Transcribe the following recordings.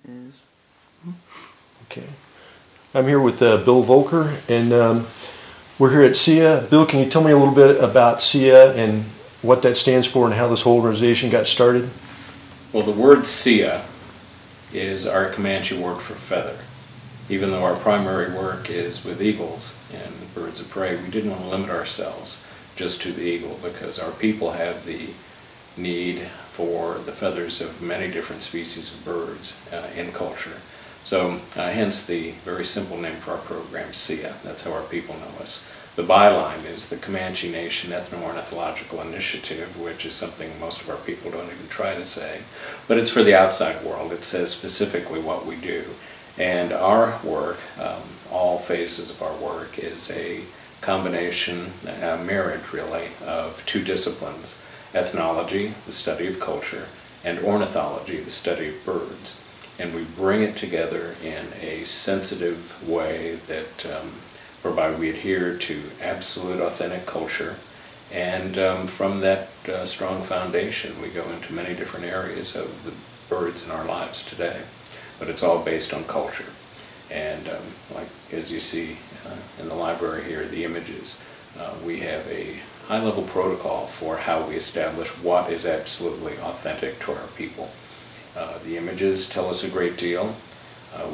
is. Okay. I'm here with Bill Voelker, and we're here at SIA. Bill, can you tell me a little bit about SIA and what that stands for and how this whole organization got started? Well, the word SIA is our Comanche word for feather. Even though our primary work is with eagles and birds of prey, we didn't want to limit ourselves just to the eagle, because our people have the need for the feathers of many different species of birds in culture. So hence the very simple name for our program, SIA. That's how our people know us. The byline is the Comanche Nation Ethno-Ornithological Initiative, which is something most of our people don't even try to say. But it's for the outside world. It says specifically what we do. And our work, all phases of our work, is a combination, a marriage really, of two disciplines: ethnology, the study of culture, and ornithology, the study of birds. And we bring it together in a sensitive way that whereby we adhere to absolute authentic culture, and from that strong foundation we go into many different areas of the birds in our lives today. But it's all based on culture. And like as you see in the library here, the images, we have a high-level protocol for how we establish what is absolutely authentic to our people. The images tell us a great deal.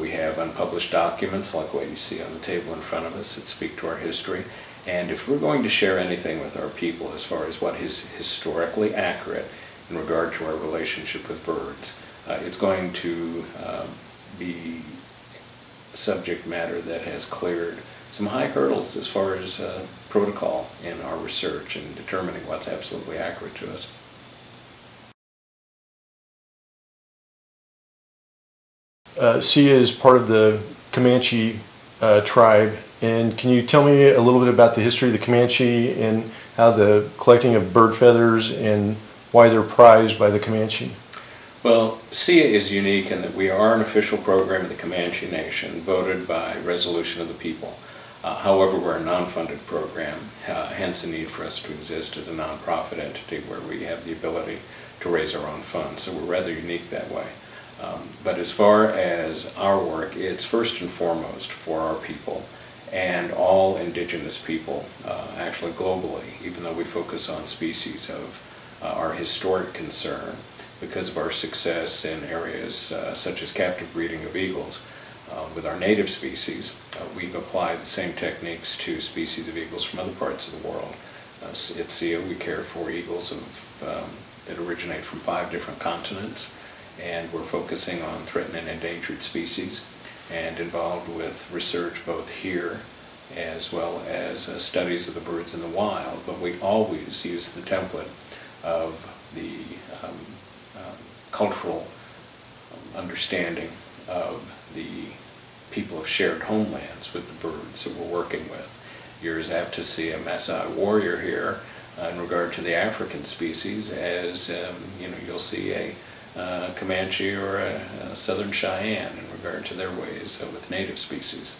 We have unpublished documents like what you see on the table in front of us that speak to our history. And if we're going to share anything with our people as far as what is historically accurate in regard to our relationship with birds, it's going to be subject matter that has cleared some high hurdles as far as protocol in our research and determining what's absolutely accurate to us. SIA is part of the Comanche tribe, and can you tell me a little bit about the history of the Comanche and how the collecting of bird feathers and why they're prized by the Comanche? Well, SIA is unique in that we are an official program of the Comanche Nation, voted by resolution of the people. However, we're a non-funded program, hence the need for us to exist as a non-profit entity where we have the ability to raise our own funds. So we're rather unique that way. But as far as our work, it's first and foremost for our people and all indigenous people, actually globally, even though we focus on species of our historic concern. Because of our success in areas such as captive breeding of eagles with our native species, we've applied the same techniques to species of eagles from other parts of the world. At SIA, we care for eagles that originate from 5 different continents, and we're focusing on threatened and endangered species and involved with research both here as well as studies of the birds in the wild. But we always use the template of the cultural understanding of the people of shared homelands with the birds that we're working with. You're as apt to see a Maasai warrior here in regard to the African species as you'll see a Comanche or a Southern Cheyenne in regard to their ways with native species.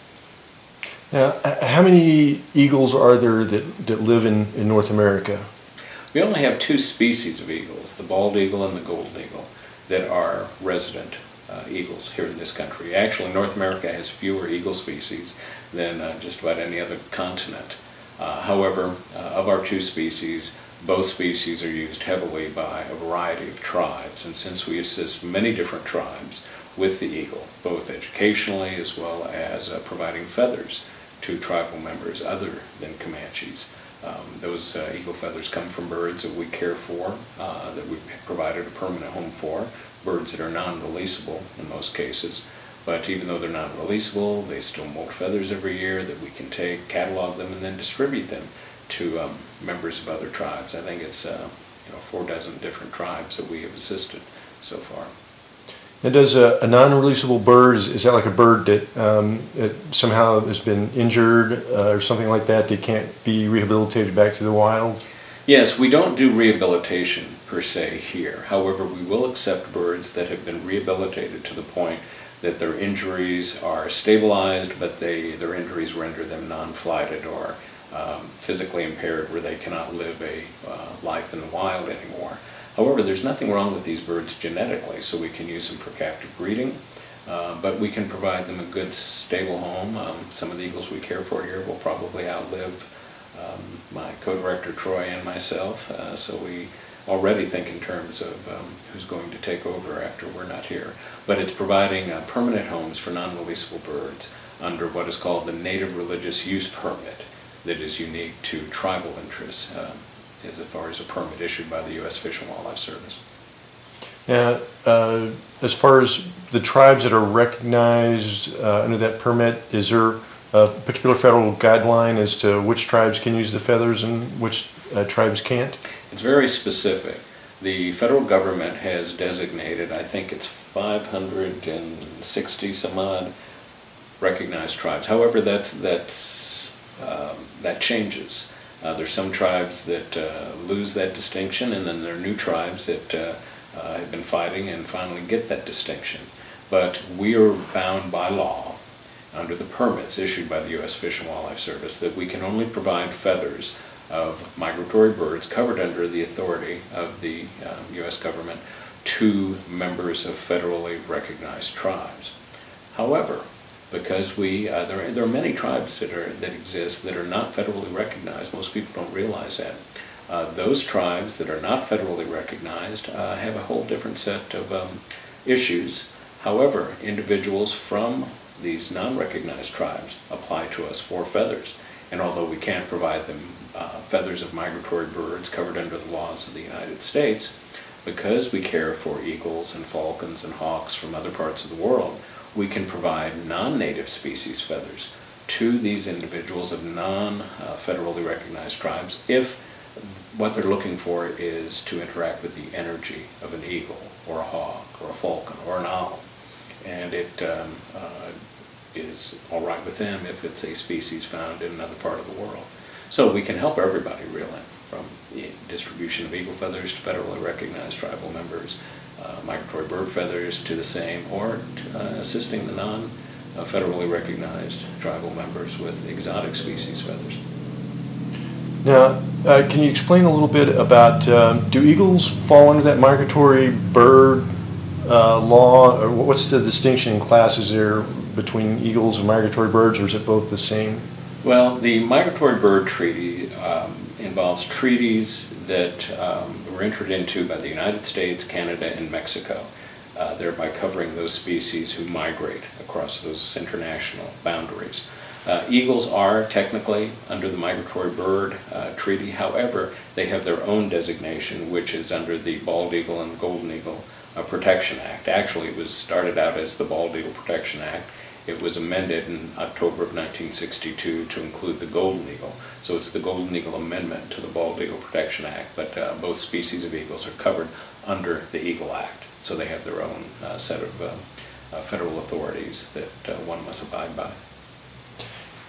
Now, how many eagles are there that live in North America? We only have 2 species of eagles, the bald eagle and the golden eagle, that are resident eagles here in this country. Actually, North America has fewer eagle species than just about any other continent. However, of our 2 species, both species are used heavily by a variety of tribes, and since we assist many different tribes with the eagle, both educationally as well as providing feathers to tribal members other than Comanches, those eagle feathers come from birds that we care for, that we've provided a permanent home for, birds that are non-releasable in most cases. But even though they're non-releasable, they still molt feathers every year that we can take, catalog them, and then distribute them to members of other tribes. I think it's 4 dozen different tribes that we have assisted so far. Now, does a non-releasable bird, is that like a bird that somehow has been injured or something like that can't be rehabilitated back to the wild? Yes, we don't do rehabilitation per se here. However, we will accept birds that have been rehabilitated to the point that their injuries are stabilized, but their injuries render them non-flighted or physically impaired where they cannot live a life in the wild anymore. However, there's nothing wrong with these birds genetically, so we can use them for captive breeding. But we can provide them a good, stable home. Some of the eagles we care for here will probably outlive my co-director Troy and myself, so we already think in terms of who's going to take over after we're not here. But it's providing permanent homes for non-releasable birds under what is called the Native Religious Use Permit that is unique to tribal interests as far as a permit issued by the U.S. Fish and Wildlife Service. Now, as far as the tribes that are recognized under that permit, is there a particular federal guideline as to which tribes can use the feathers and which tribes can't? It's very specific. The federal government has designated, I think it's 560 some odd recognized tribes. However, that changes. There's some tribes that lose that distinction, and then there are new tribes that have been fighting and finally get that distinction. But we are bound by law under the permits issued by the U.S. Fish and Wildlife Service that we can only provide feathers of migratory birds covered under the authority of the U.S. government to members of federally recognized tribes. However, because there are many tribes that exist that are not federally recognized, most people don't realize that. Those tribes that are not federally recognized have a whole different set of issues. However, individuals from these non-recognized tribes apply to us for feathers. And although we can't provide them feathers of migratory birds covered under the laws of the United States, because we care for eagles and falcons and hawks from other parts of the world, we can provide non-native species feathers to these individuals of non-federally recognized tribes if what they're looking for is to interact with the energy of an eagle or a hawk or a falcon or an owl. And it is all right with them if it's a species found in another part of the world. So we can help everybody really, from the distribution of eagle feathers to federally recognized tribal members, migratory bird feathers to the same, or assisting the non-federally recognized tribal members with exotic species feathers. Now, can you explain a little bit about, do eagles fall under that migratory bird law, or what's the distinction in classes there between eagles and migratory birds, or is it both the same? Well, the Migratory Bird Treaty involves treaties that were entered into by the United States, Canada, and Mexico, thereby covering those species who migrate across those international boundaries. Eagles are technically under the Migratory Bird Treaty. However, they have their own designation, which is under the Bald Eagle and Golden Eagle Protection Act. Actually, it was started out as the Bald Eagle Protection Act. It was amended in October of 1962 to include the Golden Eagle. So it's the Golden Eagle Amendment to the Bald Eagle Protection Act, but both species of eagles are covered under the Eagle Act. So they have their own set of federal authorities that one must abide by.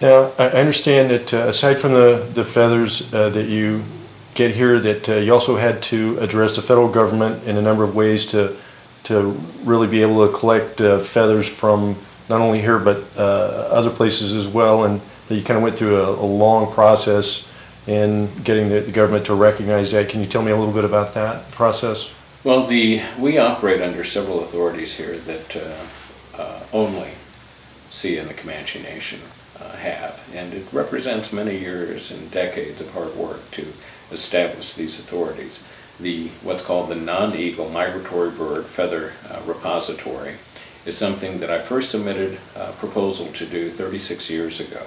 Now, I understand that aside from the feathers that you get here, that you also had to address the federal government in a number of ways to really be able to collect feathers from not only here but other places as well, and that you kind of went through a long process in getting the government to recognize that. Can you tell me a little bit about that process? Well, we operate under several authorities here that only SIA and the Comanche Nation have, and it represents many years and decades of hard work to establish these authorities. What's called the non-eagle migratory bird feather repository is something that I first submitted a proposal to do 36 years ago.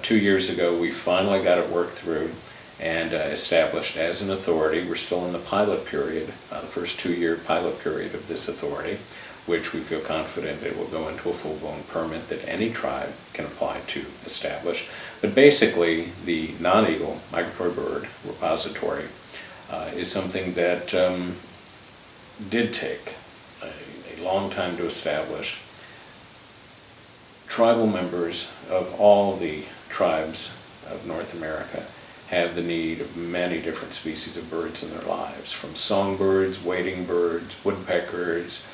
2 years ago we finally got it worked through and established as an authority. We're still in the pilot period, the first 2-year pilot period of this authority, which we feel confident it will go into a full-blown permit that any tribe can apply to establish. But basically, the non-eagle migratory bird repository is something that did take a long time to establish. Tribal members of all the tribes of North America have the need of many different species of birds in their lives, from songbirds, wading birds, woodpeckers,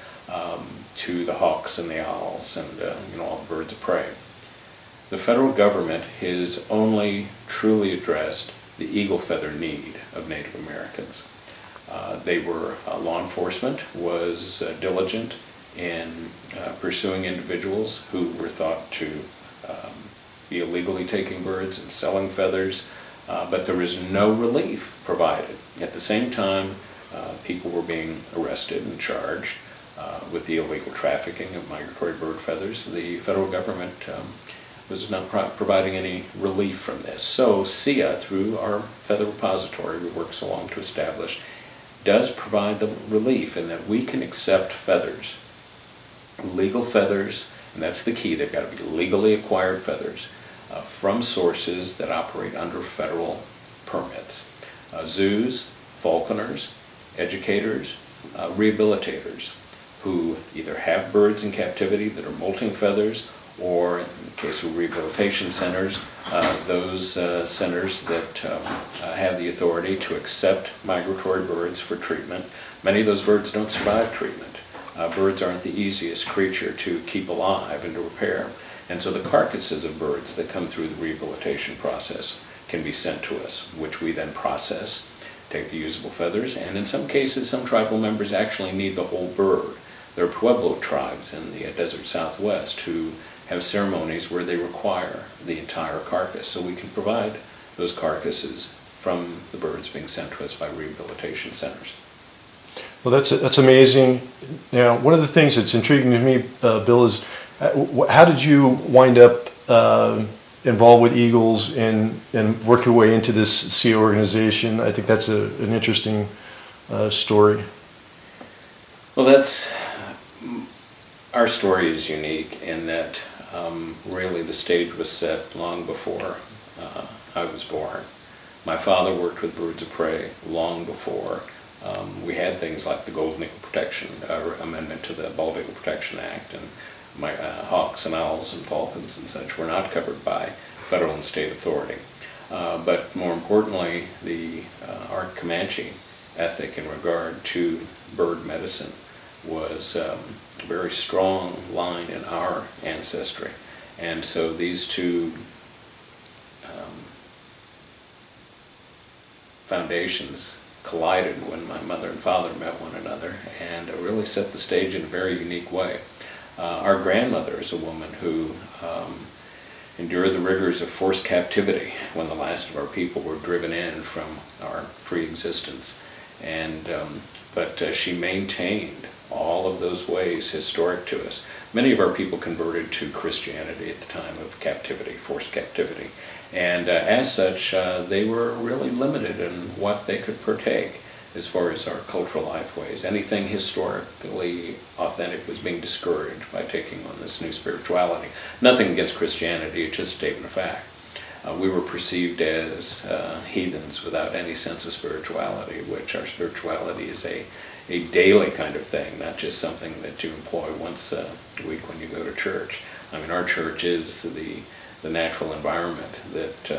to the hawks and the owls and all the birds of prey. The federal government has only truly addressed the eagle feather need of Native Americans. Law enforcement was diligent in pursuing individuals who were thought to be illegally taking birds and selling feathers, but there was no relief provided. At the same time, people were being arrested and charged with the illegal trafficking of migratory bird feathers. The federal government was not providing any relief from this. So SIA, through our feather repository we work so long to establish, does provide the relief in that we can accept feathers, legal feathers, and that's the key, they've got to be legally acquired feathers, from sources that operate under federal permits. Zoos, falconers, educators, rehabilitators, who either have birds in captivity that are molting feathers, or in the case of rehabilitation centers, those centers that have the authority to accept migratory birds for treatment. Many of those birds don't survive treatment. Birds aren't the easiest creature to keep alive and to repair. And so the carcasses of birds that come through the rehabilitation process can be sent to us, which we then process, take the usable feathers, and in some cases some tribal members actually need the whole bird. There are Pueblo tribes in the desert southwest who have ceremonies where they require the entire carcass, so we can provide those carcasses from the birds being sent to us by rehabilitation centers. Well, that's amazing. Now, one of the things that's intriguing to me, Bill, is how did you wind up involved with Eagles and work your way into this SIA organization? I think that's an interesting story. Well, our story is unique in that really the stage was set long before I was born. My father worked with birds of prey long before we had things like the Golden Eagle Protection Amendment to the Bald Eagle Protection Act, and hawks and owls and falcons and such were not covered by federal and state authority. But more importantly, our Comanche ethic in regard to bird medicine was a very strong line in our ancestry. And so these two foundations collided when my mother and father met one another, and really set the stage in a very unique way. Our grandmother is a woman who endured the rigors of forced captivity when the last of our people were driven in from our free existence. But she maintained all of those ways historic to us. Many of our people converted to Christianity at the time of captivity, forced captivity. And as such, they were really limited in what they could partake as far as our cultural life ways. Anything historically authentic was being discouraged by taking on this new spirituality. Nothing against Christianity, it's just a statement of fact. We were perceived as heathens without any sense of spirituality, which our spirituality is a daily kind of thing, not just something that you employ once a week when you go to church. I mean, our church is the natural environment that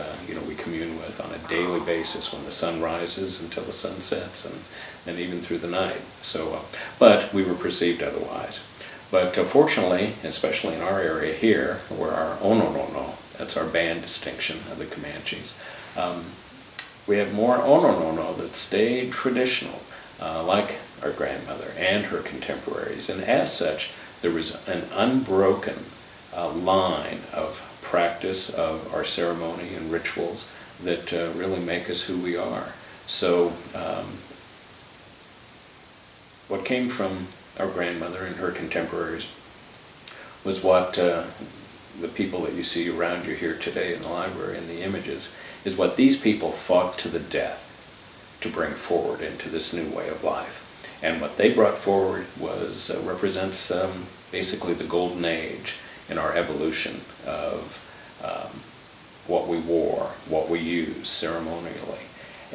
we commune with on a daily basis when the sun rises until the sun sets, and even through the night. So, but we were perceived otherwise. But fortunately, especially in our area here, where our Ononono, that's our band distinction of the Comanches, we have more Ononono that stayed traditional, like our grandmother and her contemporaries. And as such, there was an unbroken line of practice of our ceremony and rituals that really make us who we are. So what came from our grandmother and her contemporaries was what the people that you see around you here today in the library and the images is what these people fought to the death to bring forward into this new way of life. And what they brought forward was represents basically the golden age in our evolution of what we wore, what we used ceremonially.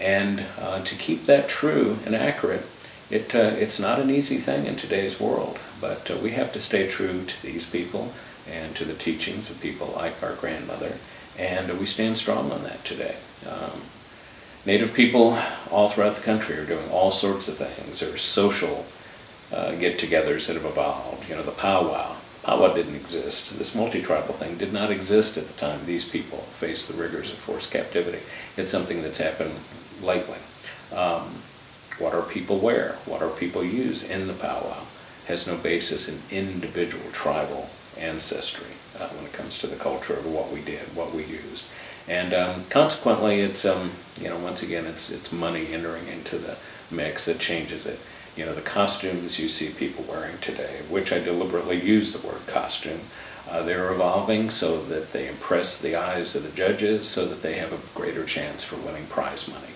And to keep that true and accurate, it's not an easy thing in today's world, but we have to stay true to these people and to the teachings of people like our grandmother, and we stand strong on that today. Native people all throughout the country are doing all sorts of things. There's social get-togethers that have evolved. You know, the powwow. Powwow didn't exist. This multi-tribal thing did not exist at the time these people faced the rigors of forced captivity. It's something that's happened lately. What our people wear, what our people use in the powwow has no basis in individual tribal ancestry when it comes to the culture of what we did, what we used. And consequently, it's, once again, it's money entering into the mix that changes it. The costumes you see people wearing today, which I deliberately use the word costume, they're evolving so that they impress the eyes of the judges so that they have a greater chance for winning prize money.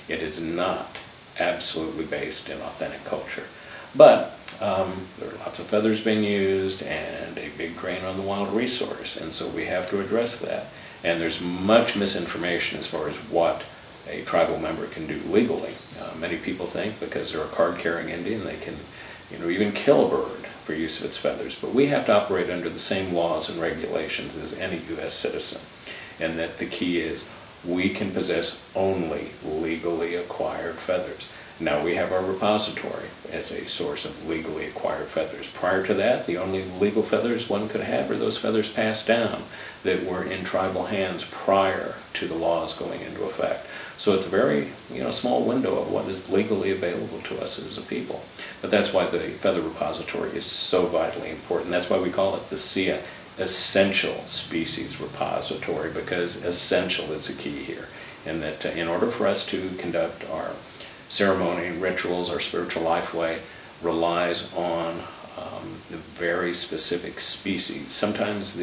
It is not absolutely based in authentic culture. But there are lots of feathers being used and a big drain on the wild resource, and so we have to address that. And there's much misinformation as far as what a tribal member can do legally. Many people think because they're a card-carrying Indian they can even kill a bird for use of its feathers, but we have to operate under the same laws and regulations as any U.S. citizen, and that the key is we can possess only legally acquired feathers. Now we have our repository as a source of legally acquired feathers. Prior to that, the only legal feathers one could have are those feathers passed down that were in tribal hands prior to the laws going into effect. So it's a very small window of what is legally available to us as a people. But that's why the feather repository is so vitally important. That's why we call it the SIA Essential Species Repository, because essential is the key here. And that in order for us to conduct our ceremony, rituals, our spiritual lifeway relies on the very specific species. Sometimes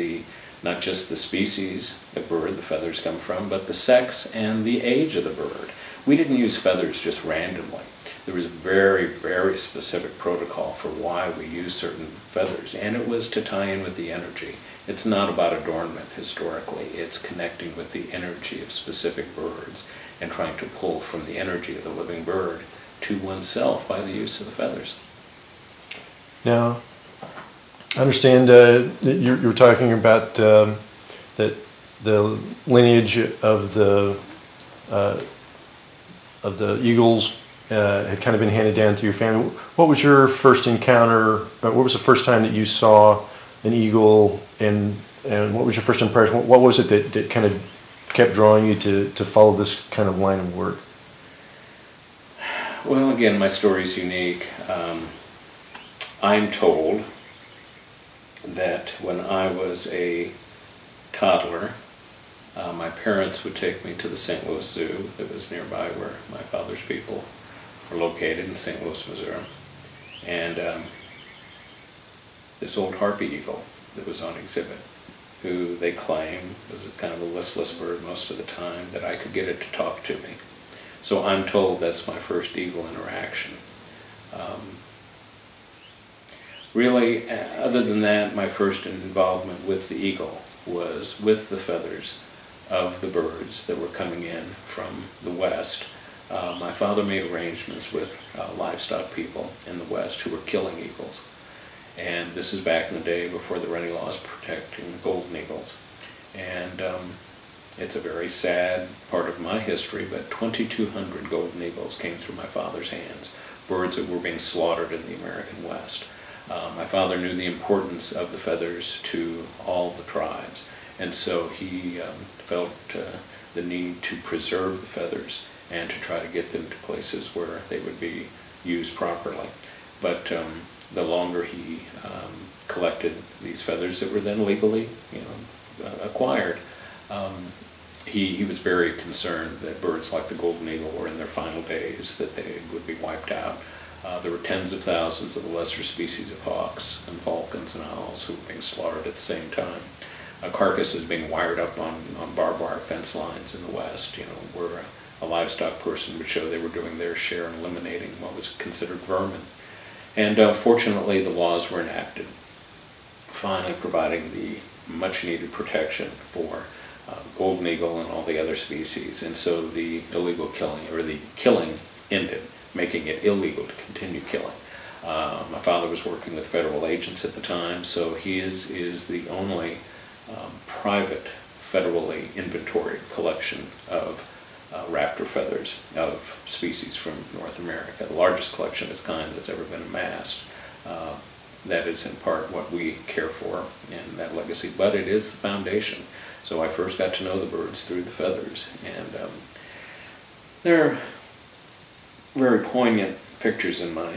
not just the species, the bird the feathers come from, but the sex and the age of the bird. We didn't use feathers just randomly. There was a very, very specific protocol for why we use certain feathers, and it was to tie in with the energy. It's not about adornment historically, it's connecting with the energy of specific birds and trying to pull from the energy of the living bird to oneself by the use of the feathers. Now, I understand that you were talking about that the lineage of the eagles had kind of been handed down to your family. What was your first encounter? What was the first time that you saw an eagle, and what was your first impression? What was it that kind of kept drawing you to follow this kind of line of work? Well, again, my story is unique. I'm told that when I was a toddler, my parents would take me to the St. Louis Zoo that was nearby where my father's people were located in St. Louis, Missouri. And this old harpy eagle that was on exhibit, who they claim was kind of a listless bird most of the time, that I could get it to talk to me. So I'm told that's my first eagle interaction. Really, other than that, my first involvement with the eagle was with the feathers of the birds that were coming in from the West. My father made arrangements with livestock people in the West who were killing eagles. And this is back in the day before there were any laws protecting golden eagles. And it's a very sad part of my history, but 2,200 golden eagles came through my father's hands, birds that were being slaughtered in the American West. My father knew the importance of the feathers to all the tribes, and so he felt the need to preserve the feathers and to try to get them to places where they would be used properly. But the longer he collected these feathers that were then legally acquired, he was very concerned that birds like the golden eagle were in their final days, that they would be wiped out. There were tens of thousands of the lesser species of hawks and falcons and owls who were being slaughtered at the same time. Carcasses being wired up on barbed wire fence lines in the West, where a livestock person would show they were doing their share in eliminating what was considered vermin. And fortunately, the laws were enacted, finally providing the much-needed protection for golden eagle and all the other species. And so the illegal killing, or the killing, ended, making it illegal to continue killing. My father was working with federal agents at the time, so he is the only private federally inventoried collection of raptor feathers of species from North America, the largest collection of its kind that's ever been amassed. That is in part what we care for in that legacy, but it is the foundation. So I first got to know the birds through the feathers, and they're very poignant pictures in my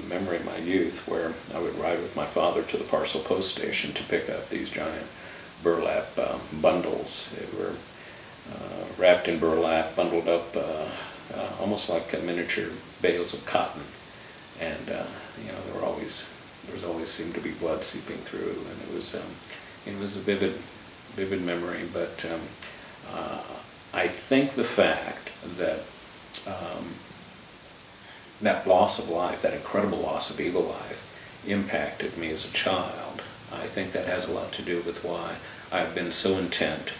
memory of my youth where I would ride with my father to the parcel post station to pick up these giant burlap bundles. They were wrapped in burlap, bundled up almost like miniature bales of cotton, and you know, there always seemed to be blood seeping through, and it was a vivid memory. But I think the fact that that loss of life, that incredible loss of eagle life, impacted me as a child. I think that has a lot to do with why I've been so intent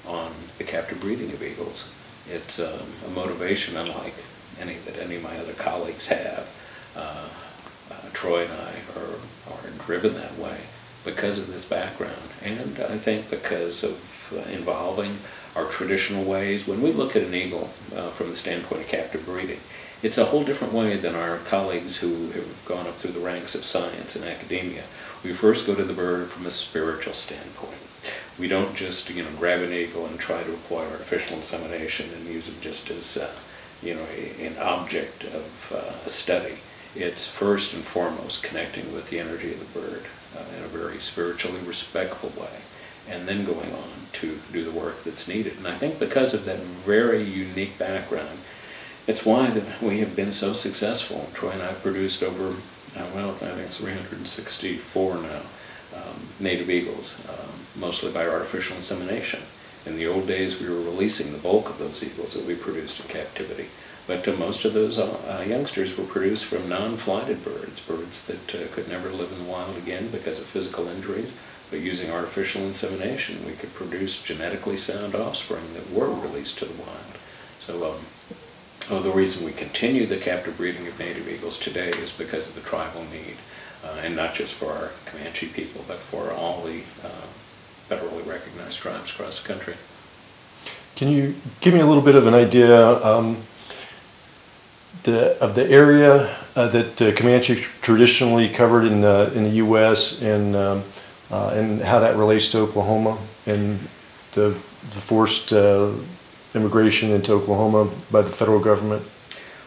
on the captive breeding of eagles. It's a motivation unlike any that any of my other colleagues have. Troy and I are driven that way because of this background, and I think because of involving our traditional ways. When we look at an eagle from the standpoint of captive breeding, it's a whole different way than our colleagues who have gone up through the ranks of science and academia. We first go to the bird from a spiritual standpoint. We don't just, you know, grab an eagle and try to employ artificial insemination and use it just as, you know, an object of a study. It's first and foremost connecting with the energy of the bird in a very spiritually respectful way, and then going on to do the work that's needed. And I think because of that very unique background, it's why that we have been so successful. Troy and I have produced over, well, I think it's 364 now, native eagles, mostly by artificial insemination. In the old days, we were releasing the bulk of those eagles that we produced in captivity. But most of those youngsters were produced from non-flighted birds, birds that could never live in the wild again because of physical injuries. But using artificial insemination, we could produce genetically sound offspring that were released to the wild. So the reason we continue the captive breeding of native eagles today is because of the tribal need, and not just for our Comanche people, but for all the federally recognized tribes across the country. Can you give me a little bit of an idea of the area that Comanche traditionally covered in the U.S. and how that relates to Oklahoma and the forced immigration into Oklahoma by the federal government?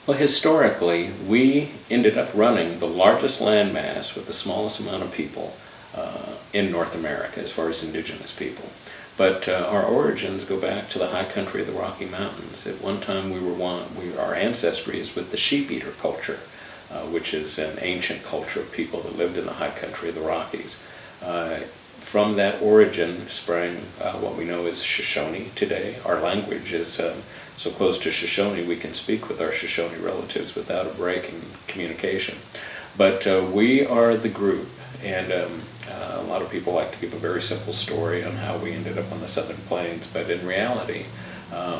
Well, historically, we ended up running the largest landmass with the smallest amount of people in North America as far as indigenous people. But our origins go back to the high country of the Rocky Mountains. At one time, our ancestry is with the sheep-eater culture, which is an ancient culture of people that lived in the high country of the Rockies. From that origin sprang what we know as Shoshone today. Our language is so close to Shoshone we can speak with our Shoshone relatives without a break in communication. But we are the group, and a lot of people like to give a very simple story on how we ended up on the Southern Plains, but in reality,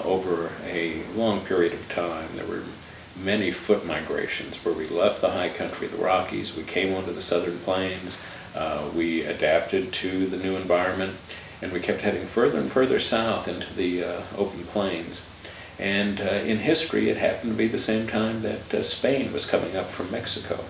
over a long period of time, there were many foot migrations where we left the high country of the Rockies, we came onto the Southern Plains, we adapted to the new environment, and we kept heading further and further south into the open plains. And in history, it happened to be the same time that Spain was coming up from Mexico.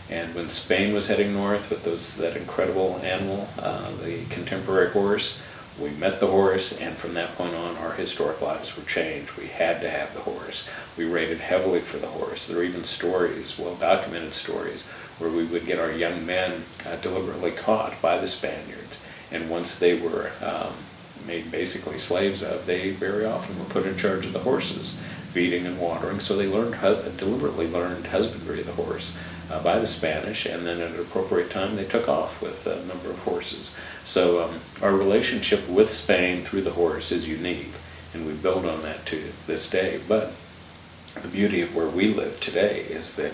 And when Spain was heading north with that incredible animal, the contemporary horse, we met the horse, and from that point on, our historic lives were changed. We had to have the horse. We rated heavily for the horse. There are even stories, well-documented stories, where we would get our young men deliberately caught by the Spaniards, and once they were made basically slaves of, they very often were put in charge of the horses, feeding and watering, so they deliberately learned husbandry of the horse by the Spanish, and then at an appropriate time they took off with a number of horses. So our relationship with Spain through the horse is unique, and we build on that to this day. But the beauty of where we live today is that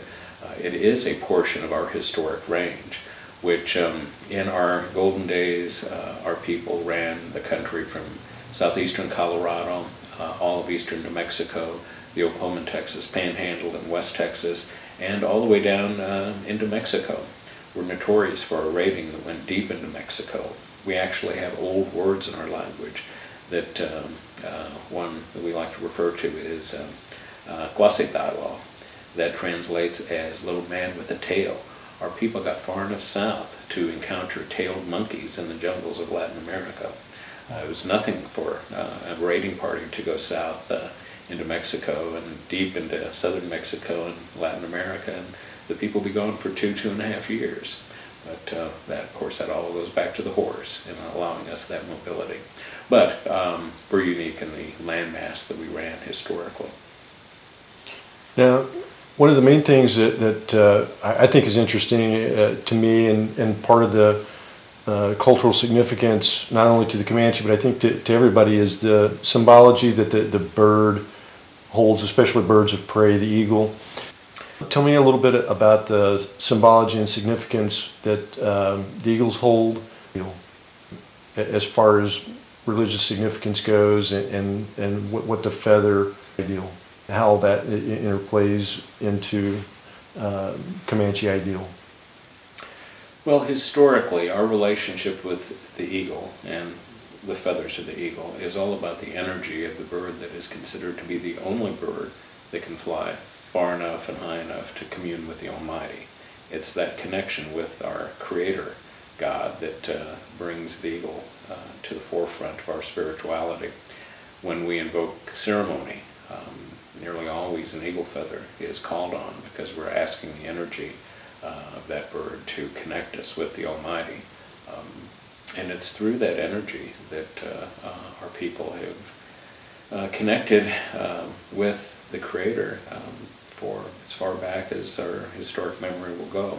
it is a portion of our historic range, which in our golden days, our people ran the country from southeastern Colorado, all of eastern New Mexico, the Oklahoma, Texas Panhandle, and West Texas, and all the way down into Mexico. We're notorious for our raiding that went deep into Mexico. We actually have old words in our language that one that we like to refer to is Quasitalo. That translates as little man with a tail. Our people got far enough south to encounter tailed monkeys in the jungles of Latin America. It was nothing for a raiding party to go south into Mexico and deep into southern Mexico and Latin America. And the people will be gone for 2.5 years. But that, of course, that all goes back to the horse and allowing us that mobility. But we're unique in the landmass that we ran historically. Now, one of the main things that I think is interesting to me and part of the cultural significance, not only to the Comanche, but I think to everybody, is the symbology that the bird holds, especially birds of prey, the eagle. Tell me a little bit about the symbology and significance that the eagles hold as far as religious significance goes, and what the feather ideal, how that interplays into Comanche ideal. Well, historically, our relationship with the eagle and the feathers of the eagle is all about the energy of the bird that is considered to be the only bird that can fly far enough and high enough to commune with the Almighty. It's that connection with our Creator, God, that brings the eagle to the forefront of our spirituality. When we invoke ceremony, nearly always an eagle feather is called on because we're asking the energy of that bird to connect us with the Almighty. And it's through that energy that our people have connected with the Creator for as far back as our historic memory will go.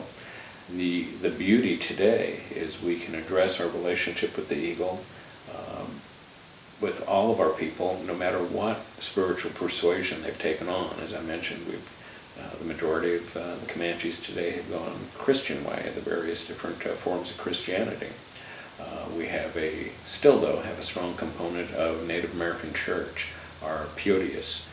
The beauty today is we can address our relationship with the eagle with all of our people, no matter what spiritual persuasion they've taken on. As I mentioned, the majority of the Comanches today have gone Christian way, the various different forms of Christianity. We have still though, have a strong component of Native American church, our Peyote,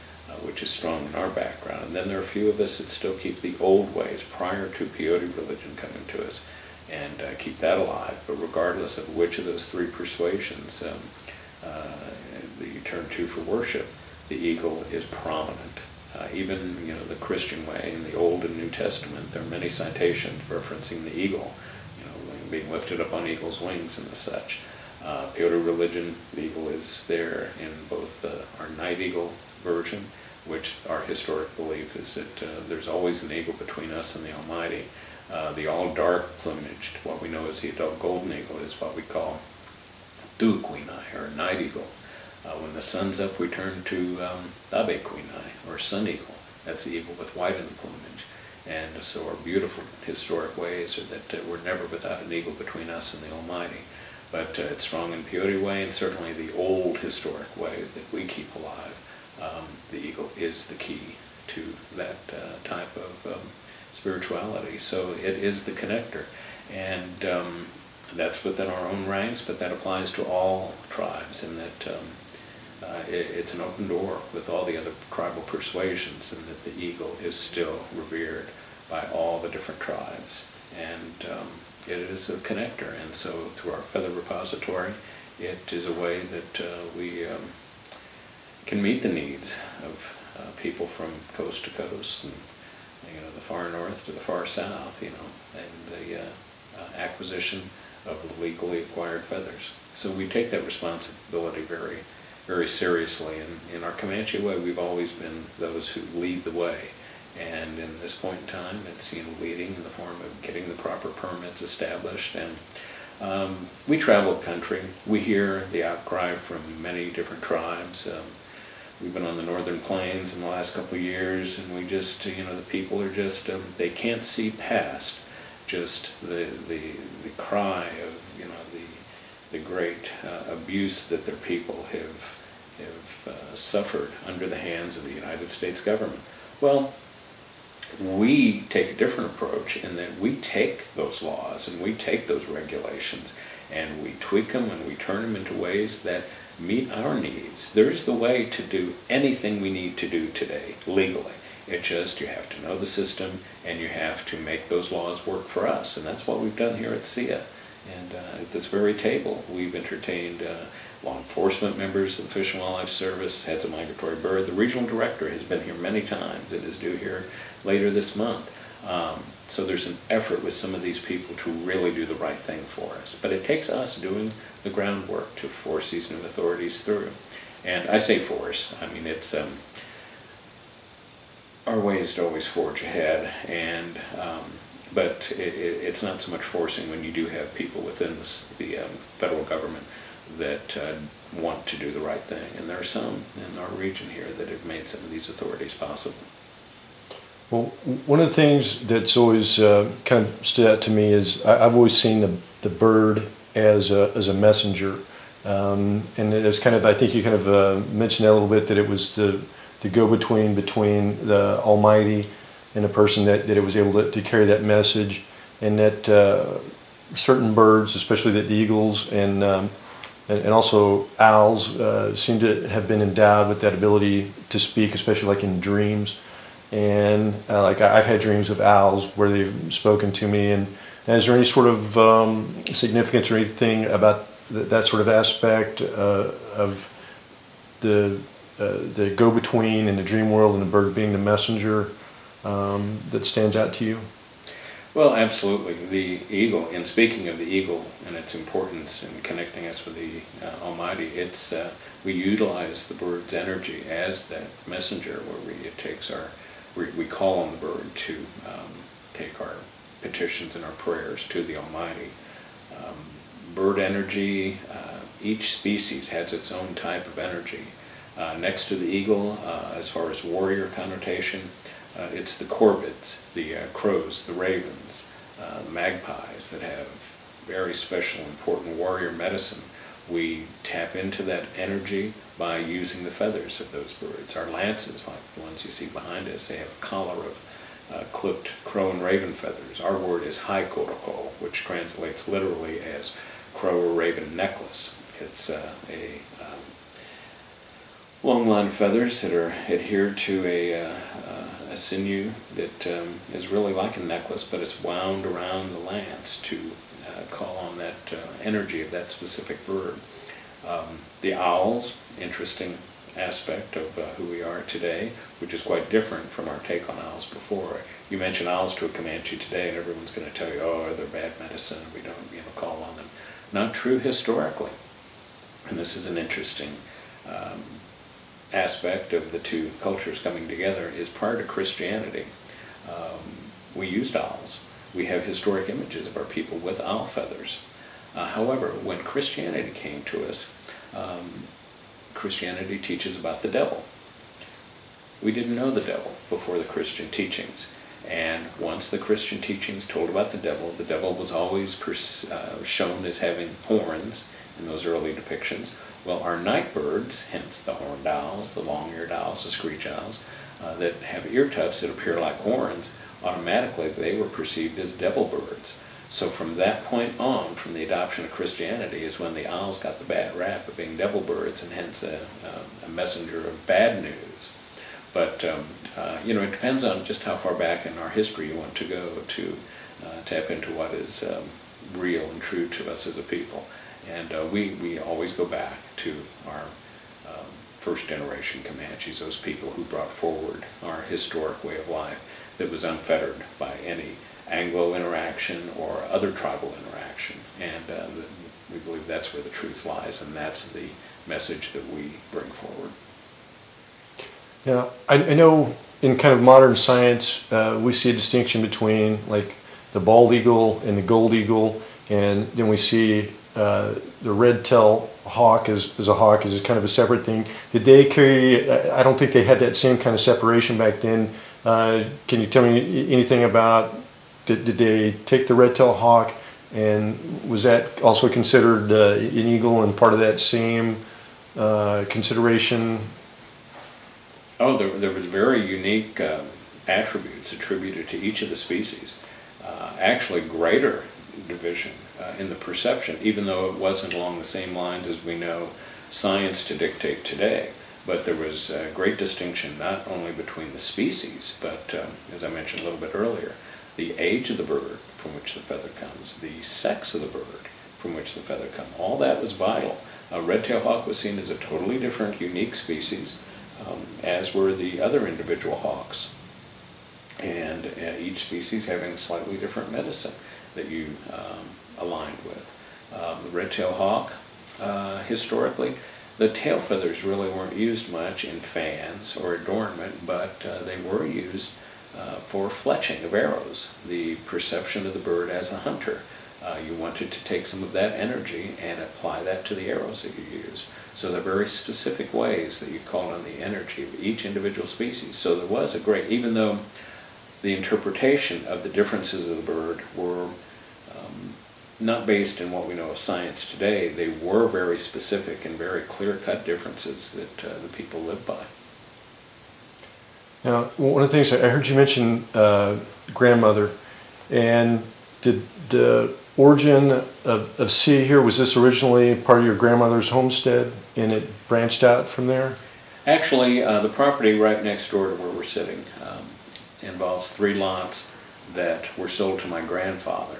which is strong in our background. And then there are a few of us that still keep the old ways prior to Peyote Religion coming to us and keep that alive. But regardless of which of those three persuasions that you turn to for worship, the eagle is prominent. Even the Christian way in the Old and New Testament, there are many citations referencing the eagle, being lifted up on eagle's wings and the such. Peyote Religion, the eagle is there in both our night eagle version, which our historic belief is that there's always an eagle between us and the Almighty. The all-dark plumaged, what we know as the adult golden eagle, is what we call Duquinai, or night eagle. When the sun's up, we turn to Abequinai, or sun eagle. That's the eagle with white in the plumage. And so our beautiful historic ways are that we're never without an eagle between us and the Almighty. But it's strong in Peyote way, and certainly the old historic way that we keep alive. The eagle is the key to that type of spirituality. So it is the connector. And that's within our own ranks, but that applies to all tribes, in that it's an open door with all the other tribal persuasions, and that the eagle is still revered by all the different tribes. And it is a connector, and so through our feather repository, it is a way that we can meet the needs of people from coast to coast, and the far north to the far south, and the acquisition of legally acquired feathers. So we take that responsibility very, very seriously. And in our Comanche way, we've always been those who lead the way. And in this point in time, it's leading in the form of getting the proper permits established. And we travel the country. We hear the outcry from many different tribes. We've been on the northern plains in the last couple of years, and we just, the people are just, they can't see past just the cry of, the great abuse that their people have suffered under the hands of the United States government. Well, we take a different approach in that we take those laws and we take those regulations and we tweak them and we turn them into ways that meet our needs. There's the way to do anything we need to do today legally. It's just you have to know the system and you have to make those laws work for us. And that's what we've done here at SIA. And at this very table, we've entertained law enforcement members of the Fish and Wildlife Service, heads of migratory bird. The regional director has been here many times and is due here later this month. So there's an effort with some of these people to really do the right thing for us. But it takes us doing the groundwork to force these new authorities through. And I say force, I mean it's our way is to always forge ahead, and but it's not so much forcing when you do have people within the federal government that want to do the right thing, and there are some in our region here that have made some of these authorities possible. Well, one of the things that's always kind of stood out to me is I've always seen the bird as a messenger, and it's kind of, I think you kind of mentioned that a little bit, that it was the go-between between the Almighty and a person, that it was able to carry that message, and that certain birds, especially the eagles and also owls, seem to have been endowed with that ability to speak, especially like in dreams. And like I've had dreams of owls where they've spoken to me. And is there any sort of significance or anything about that sort of aspect of the go-between in the dream world and the bird being the messenger that stands out to you? Well, absolutely. The eagle, and speaking of the eagle and its importance in connecting us with the Almighty, it's we utilize the bird's energy as that messenger, where we call on the bird to take our petitions and our prayers to the Almighty. Bird energy, each species has its own type of energy. Next to the eagle, as far as warrior connotation, it's the corvids, the crows, the ravens, the magpies that have very special, important warrior medicine. We tap into that energy by using the feathers of those birds. Our lances, like the ones you see behind us, they have a collar of clipped crow and raven feathers. Our word is haikoroko, which translates literally as crow or raven necklace. It's a long line of feathers that are adhered to a sinew that is really like a necklace, but it's wound around the lance to call on that energy of that specific bird. The owls, interesting aspect of who we are today, which is quite different from our take on owls before. You mention owls to a Comanche today, and everyone's going to tell you, oh, they're bad medicine, we don't call on them. Not true historically. And this is an interesting aspect of the two cultures coming together, is prior to Christianity, we used owls. We have historic images of our people with owl feathers. However, when Christianity came to us, Christianity teaches about the devil. We didn't know the devil before the Christian teachings. And once the Christian teachings told about the devil was always shown as having horns in those early depictions. Well, our night birds, hence the horned owls, the long-eared owls, the screech owls, that have ear tufts that appear like horns, automatically they were perceived as devil birds. So from that point on, from the adoption of Christianity, is when the owls got the bad rap of being devil birds, and hence a messenger of bad news. But it depends on just how far back in our history you want to go to tap into what is real and true to us as a people. And we always go back to our first generation Comanches, those people who brought forward our historic way of life that was unfettered by any Anglo interaction or other tribal interaction. And we believe that's where the truth lies, and that's the message that we bring forward. Yeah, I know in kind of modern science, we see a distinction between like the bald eagle and the gold eagle, and then we see the red-tailed hawk is a hawk, is kind of a separate thing. Did they carry, I don't think they had that same kind of separation back then. Can you tell me anything about, did they take the red-tailed hawk, and was that also considered an eagle and part of that same consideration? Oh, there was very unique attributes attributed to each of the species. Actually greater division in the perception, even though it wasn't along the same lines as we know science to dictate today. But there was a great distinction not only between the species, but as I mentioned a little bit earlier, the age of the bird from which the feather comes, the sex of the bird from which the feather comes. All that was vital. A red-tailed hawk was seen as a totally different, unique species, as were the other individual hawks. And each species having slightly different medicine that you aligned with. The red-tailed hawk, historically, The tail feathers really weren't used much in fans or adornment, but they were used for fletching of arrows, the perception of the bird as a hunter. You wanted to take some of that energy and apply that to the arrows that you use. So there are very specific ways that you call on the energy of each individual species. So there was a great, even though the interpretation of the differences of the bird were not based in what we know of science today, they were very specific and very clear-cut differences that the people lived by. Now, one of the things I heard you mention grandmother, and did the origin of SIA here, was this originally part of your grandmother's homestead and it branched out from there? Actually, the property right next door to where we're sitting involves 3 lots that were sold to my grandfather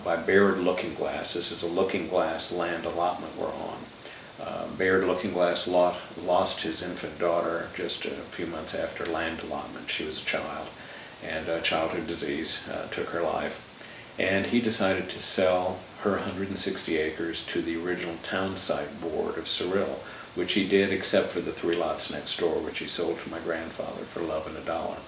by Baird Looking Glass. This is a Looking Glass land allotment we're on. Baird Looking Glass lost his infant daughter just a few months after land allotment. She was a child, and childhood disease took her life. And he decided to sell her 160 acres to the original town site board of Cyril, which he did except for the 3 lots next door, which he sold to my grandfather for love and $1.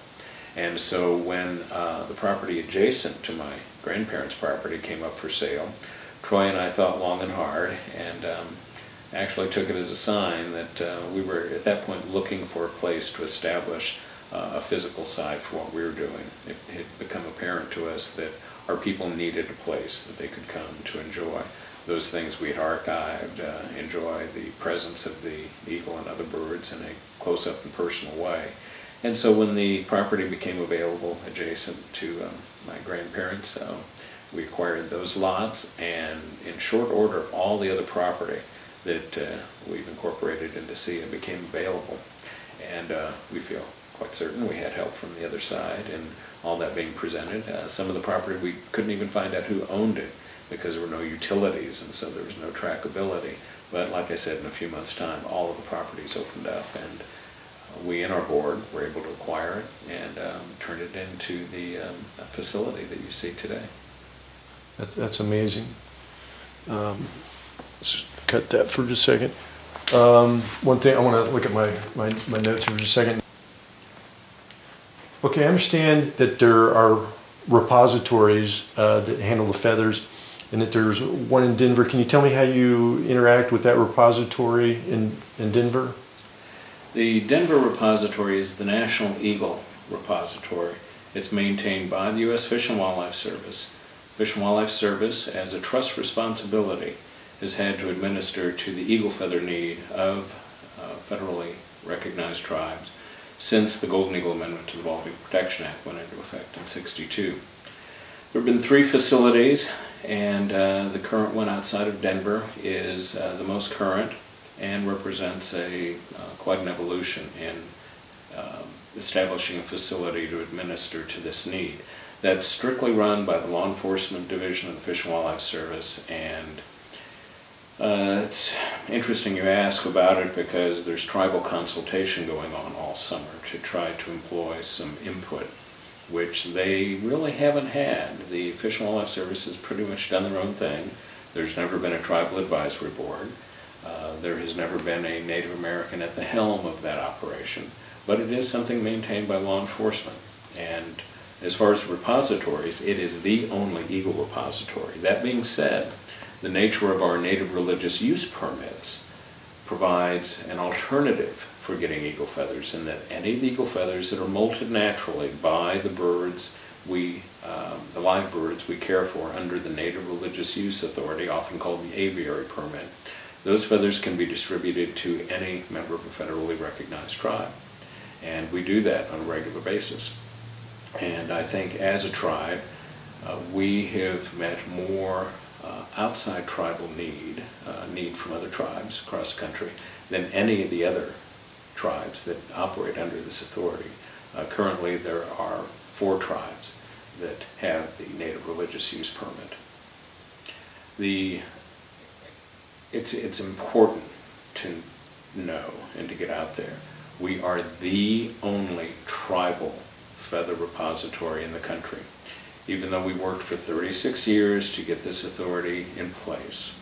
And so when the property adjacent to my grandparents' property came up for sale, Troy and I thought long and hard, and actually took it as a sign that we were at that point looking for a place to establish a physical site for what we were doing. It had become apparent to us that our people needed a place that they could come to enjoy those things we had archived, enjoy the presence of the eagle and other birds in a close-up and personal way. And so when the property became available adjacent to my grandparents, we acquired those lots, and in short order all the other property that we've incorporated into SIA became available. And we feel quite certain we had help from the other side and all that being presented. Some of the property we couldn't even find out who owned it because there were no utilities, and so there was no trackability. But like I said, in a few months' time, all of the properties opened up, and we and our board were able to acquire it and turn it into the facility that you see today. That's amazing. Let's cut that for just a second. One thing, I want to look at my notes here for just a second. Okay, I understand that there are repositories that handle the feathers, and that there's one in Denver. Can you tell me how you interact with that repository in Denver? The Denver repository is the National Eagle Repository. It's maintained by the U.S. Fish and Wildlife Service. Fish and Wildlife Service, as a trust responsibility, has had to administer to the eagle feather need of federally recognized tribes since the Golden Eagle Amendment to the Bald Eagle Protection Act went into effect in _62. There have been 3 facilities, and the current one outside of Denver is the most current and represents quite an evolution in establishing a facility to administer to this need. That's strictly run by the Law Enforcement Division of the Fish and Wildlife Service, and it's interesting you ask about it because there's tribal consultation going on all summer to try to employ some input, which they really haven't had. The Fish and Wildlife Service has pretty much done their own thing. There's never been a tribal advisory board. There has never been a Native American at the helm of that operation, but it is something maintained by law enforcement. And as far as repositories, it is the only eagle repository. That being said, the nature of our native religious use permits provides an alternative for getting eagle feathers, in that any of the eagle feathers that are molted naturally by the birds the live birds we care for under the Native Religious Use Authority, often called the Avairy permit, those feathers can be distributed to any member of a federally recognized tribe. And we do that on a regular basis. And I think as a tribe, we have met more outside tribal need from other tribes across the country than any of the other tribes that operate under this authority. Currently there are 4 tribes that have the Native Religious Use permit. It's important to know and to get out there. We are the only tribal feather repository in the country. Even though we worked for 36 years to get this authority in place,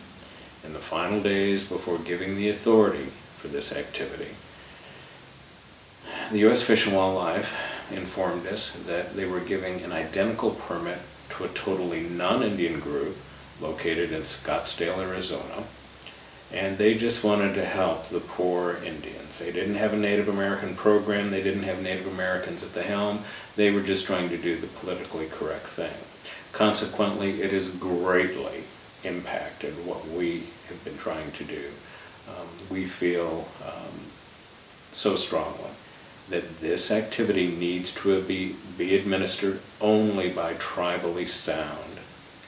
in the final days before giving the authority for this activity, the U.S. Fish and Wildlife informed us that they were giving an identical permit to a totally non-Indian group located in Scottsdale, Arizona, and they just wanted to help the poor Indians. They didn't have a Native American program, they didn't have Native Americans at the helm, they were just trying to do the politically correct thing. Consequently, it has greatly impacted what we have been trying to do. We feel so strongly that this activity needs to be administered only by tribally sound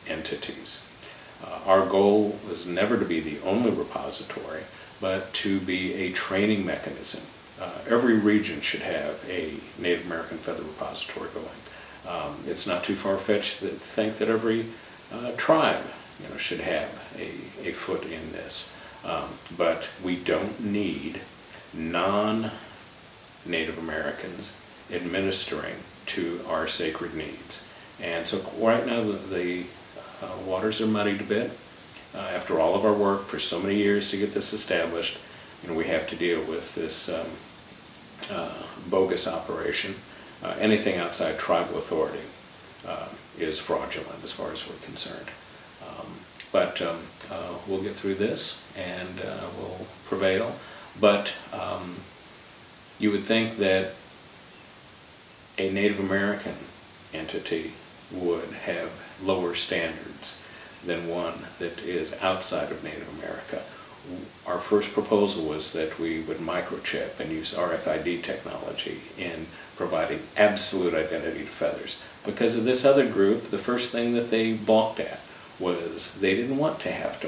entities. Our goal was never to be the only repository, but to be a training mechanism. Every region should have a Native American feather repository going. It's not too far-fetched to think that every tribe should have a foot in this. But we don't need non-Native Americans administering to our sacred needs. And so right now the waters are muddied a bit. After all of our work for so many years to get this established, we have to deal with this bogus operation. Anything outside tribal authority is fraudulent as far as we're concerned. But we'll get through this and we'll prevail. But you would think that a Native American entity would have lower standards than one that is outside of Native America. Our first proposal was that we would microchip and use RFID technology in providing absolute identity to feathers. Because of this other group, the first thing that they balked at was they didn't want to have to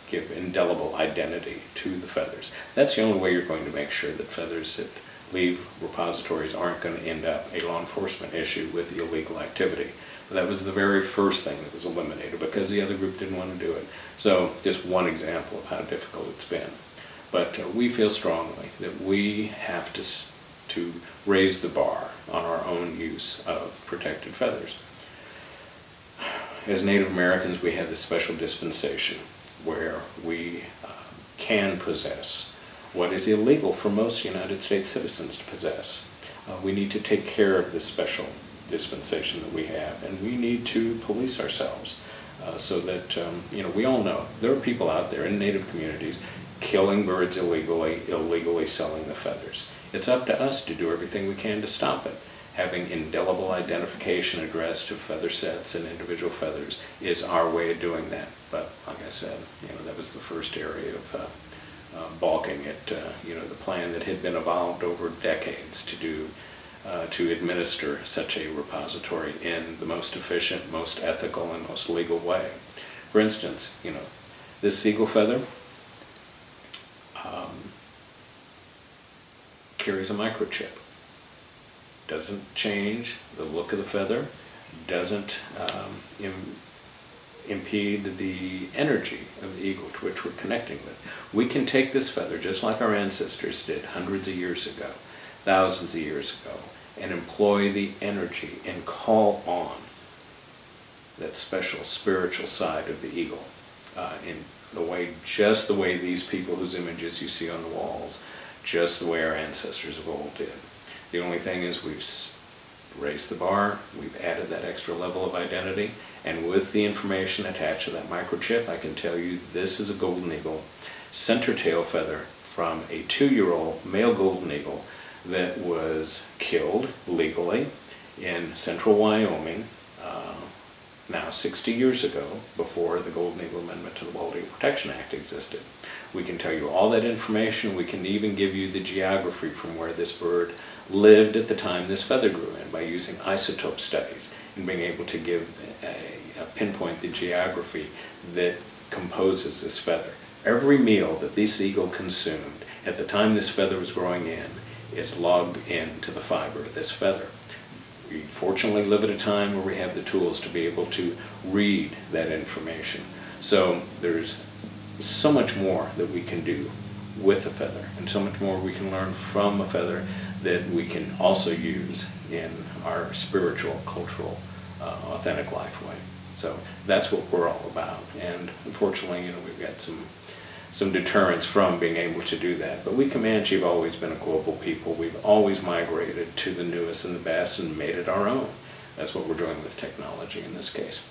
give indelible identity to the feathers. That's the only way you're going to make sure that feathers that leave repositories aren't going to end up a law enforcement issue with illegal activity. But that was the very first thing that was eliminated because the other group didn't want to do it. So just one example of how difficult it's been. But we feel strongly that we have to raise the bar on our own use of protected feathers. As Native Americans, we have this special dispensation where we can possess what is illegal for most United States citizens to possess. We need to take care of this special dispensation that we have, and we need to police ourselves so that, we all know there are people out there in Native communities killing birds illegally selling the feathers. It's up to us to do everything we can to stop it. Having indelible identification addressed to feather sets and individual feathers is our way of doing that. But like I said, that was the first area of balking at the plan that had been evolved over decades to administer such a repository in the most efficient, most ethical, and most legal way. For instance, this eagle feather carries a microchip. Doesn't change the look of the feather, doesn't impede the energy of the eagle to which we're connecting with. We can take this feather, just like our ancestors did hundreds of years ago, thousands of years ago, and employ the energy and call on that special spiritual side of the eagle just the way these people whose images you see on the walls, just the way our ancestors of old did. The only thing is we've raised the bar, we've added that extra level of identity, and with the information attached to that microchip, I can tell you this is a golden eagle center tail feather from a 2-year-old male golden eagle that was killed legally in central Wyoming now 60 years ago, before the Golden Eagle Amendment to the Wild Eagle Protection Act existed. We can tell you all that information. We can even give you the geography from where this bird lived at the time this feather grew in by using isotope studies and being able to give pinpoint the geography that composes this feather. Every meal that this eagle consumed at the time this feather was growing in is logged into the fiber of this feather. We fortunately live at a time where we have the tools to be able to read that information. So there's so much more that we can do with a feather, and so much more we can learn from a feather that we can also use in our spiritual, cultural, authentic life way. So that's what we're all about. And unfortunately, we've got some deterrence from being able to do that. But we Comanche have always been a global people. We've always migrated to the newest and the best and made it our own. That's what we're doing with technology in this case.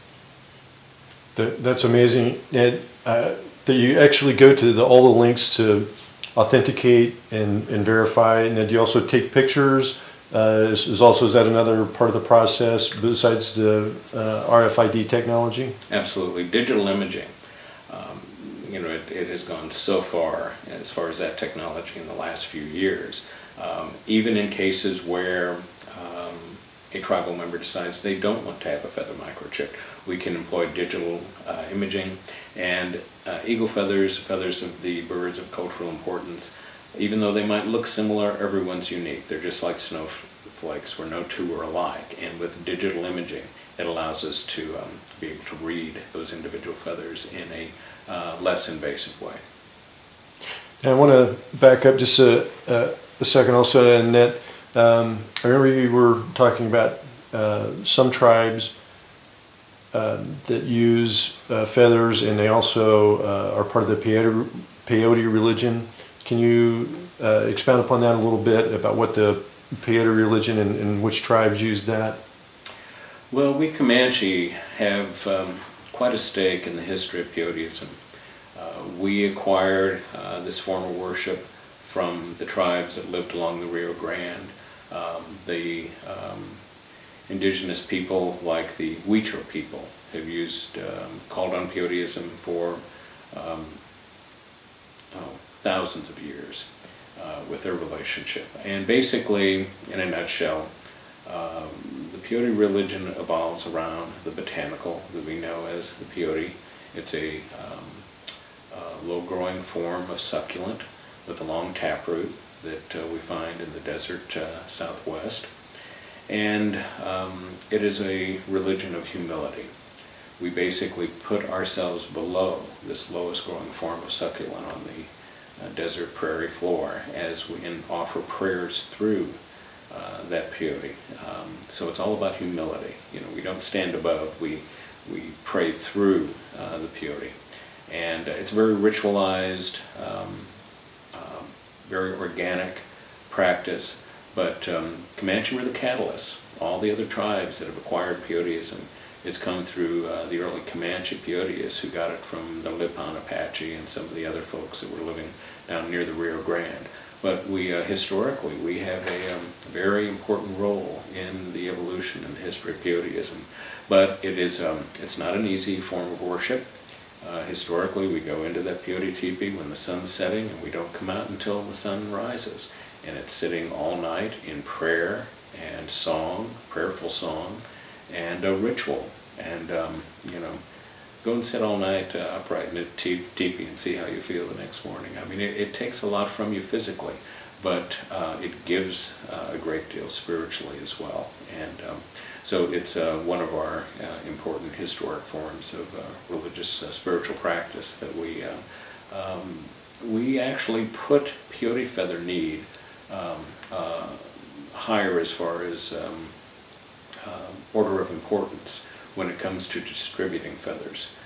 That's amazing, Ed, that you actually go to all the links to authenticate and verify, and then do you also take pictures? Is that another part of the process besides the RFID technology? Absolutely. Digital imaging. It has gone so far as that technology in the last few years. Even in cases where a tribal member decides they don't want to have a feather microchip, we can employ digital imaging, and eagle feathers, feathers of the birds of cultural importance, even though they might look similar, everyone's unique. They're just like snowflakes, where no two are alike. And with digital imaging, it allows us to be able to read those individual feathers in a less invasive way. And I want to back up just a second also, and that I remember you were talking about some tribes that use feathers, and they also are part of the Peyote Religion. Can you expound upon that a little bit, about what the Peyote Religion and which tribes use that? Well, we Comanche have quite a stake in the history of peyoteism. We acquired this form of worship from the tribes that lived along the Rio Grande. The indigenous people, like the Huichol people, have called on peyoteism for thousands of years with their relationship. And basically, in a nutshell, the Peyote religion evolves around the botanical that we know as the peyote. It's a low-growing form of succulent with a long taproot that we find in the desert southwest. And it is a religion of humility. We basically put ourselves below this lowest growing form of succulent on the desert prairie floor as we offer prayers through that peyote. So it's all about humility. We don't stand above, we pray through the peyote. And it's very ritualized, very organic practice, but Comanche were the catalysts. All the other tribes that have acquired peyoteism, it's come through the early Comanche peyotists who got it from the Lipan Apache and some of the other folks that were living down near the Rio Grande. But historically, we have a very important role in the evolution and the history of peyoteism. But it's not an easy form of worship. Historically, we go into that peyote teepee when the sun's setting, and we don't come out until the sun rises. And it's sitting all night in prayer and song, prayerful song, and a ritual. And, go and sit all night upright in a teepee and see how you feel the next morning. I mean, it takes a lot from you physically, but it gives a great deal spiritually as well. And so it's one of our important historic forms of religious spiritual practice that we actually put peyote feather need higher as far as order of importance when it comes to distributing feathers,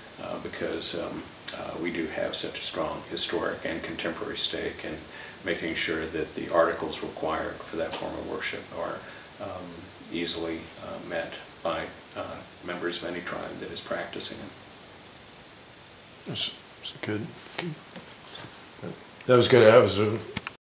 because we do have such a strong historic and contemporary stake in making sure that the articles required for that form of worship are easily met by members of any tribe that is practicing it. That's good. That was good. That was